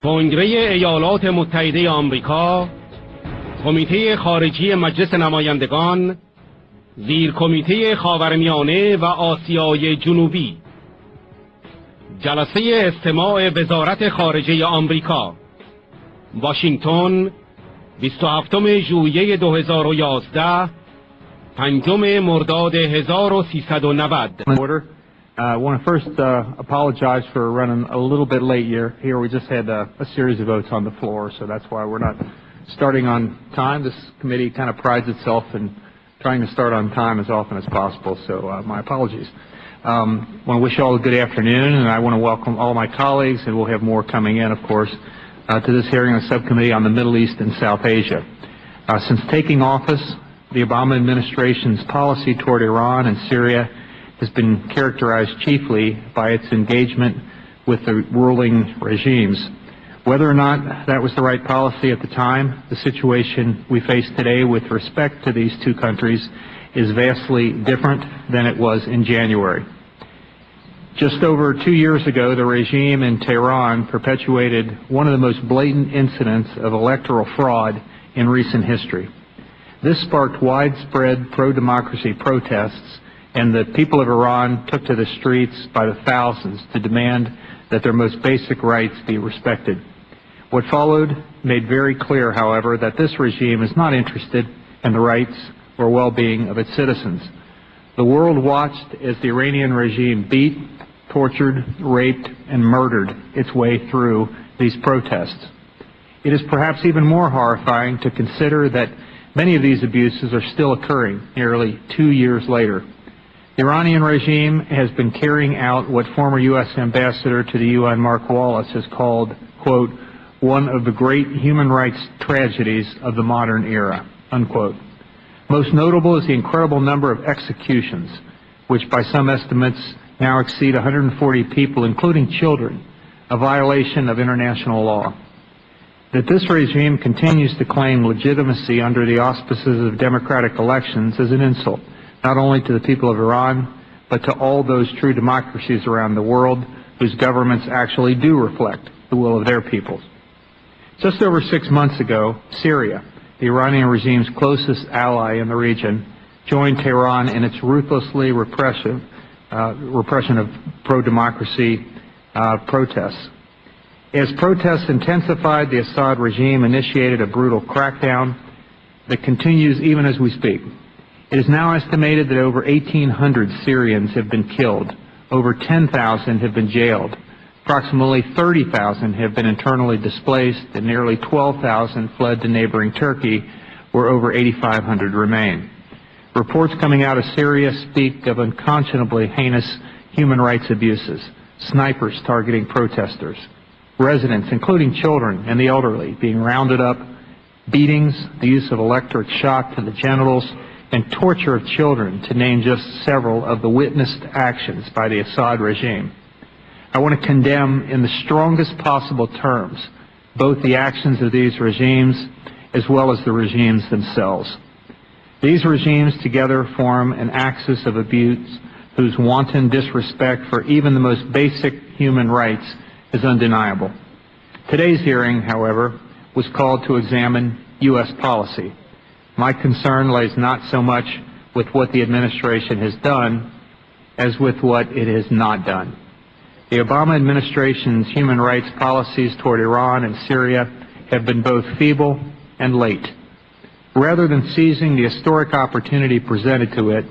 کنگره ایالات متعددی آمریکا، کمیته خارجی مجلس نمایندگان، زیر کمیته خاورمیانه و آسیای جنوبی، جلسه استماع وزارت خارجه آمریکا، واشنگتن، 27 ژوئیه 2011، 5 مرداد 1390. I want to first apologize for running a little bit late here. We just had a series of votes on the floor, so that's why we're not starting on time. This committee kind of prides itself in trying to start on time as often as possible, so my apologies. I want to wish you all a good afternoon, and I want to welcome all my colleagues, and we'll have more coming in, of course, to this hearing on the subcommittee on the Middle East and South Asia. Since taking office, the Obama administration's policy toward Iran and Syria has been characterized chiefly by its engagement with the ruling regimes. Whether or not that was the right policy at the time, the situation we face today with respect to these two countries is vastly different than it was in January. Just over 2 years ago, the regime in Tehran perpetuated one of the most blatant incidents of electoral fraud in recent history. This sparked widespread pro-democracy protests, and the people of Iran took to the streets by the thousands to demand that their most basic rights be respected. What followed made very clear, however, that this regime is not interested in the rights or well-being of its citizens. The world watched as the Iranian regime beat, tortured, raped, and murdered its way through these protests. It is perhaps even more horrifying to consider that many of these abuses are still occurring nearly 2 years later. The Iranian regime has been carrying out what former U.S. Ambassador to the UN Mark Wallace has called, quote, one of the great human rights tragedies of the modern era, unquote. Most notable is the incredible number of executions, which by some estimates now exceed 140 people, including children, a violation of international law. That this regime continues to claim legitimacy under the auspices of democratic elections is an insult, not only to the people of Iran, but to all those true democracies around the world whose governments actually do reflect the will of their peoples. Just over 6 months ago, Syria, the Iranian regime's closest ally in the region, joined Tehran in its ruthlessly repression of pro-democracy protests. As protests intensified, the Assad regime initiated a brutal crackdown that continues even as we speak. It is now estimated that over 1,800 Syrians have been killed, over 10,000 have been jailed, approximately 30,000 have been internally displaced, and nearly 12,000 fled to neighboring Turkey, where over 8,500 remain. Reports coming out of Syria speak of unconscionably heinous human rights abuses, snipers targeting protesters, residents, including children and the elderly, being rounded up, beatings, the use of electric shock to the genitals, and torture of children, to name just several of the witnessed actions by the Assad regime. I want to condemn in the strongest possible terms both the actions of these regimes as well as the regimes themselves. These regimes together form an axis of abuse whose wanton disrespect for even the most basic human rights is undeniable. Today's hearing, however, was called to examine U.S. policy. My concern lays not so much with what the administration has done as with what it has not done. The Obama administration's human rights policies toward Iran and Syria have been both feeble and late. Rather than seizing the historic opportunity presented to it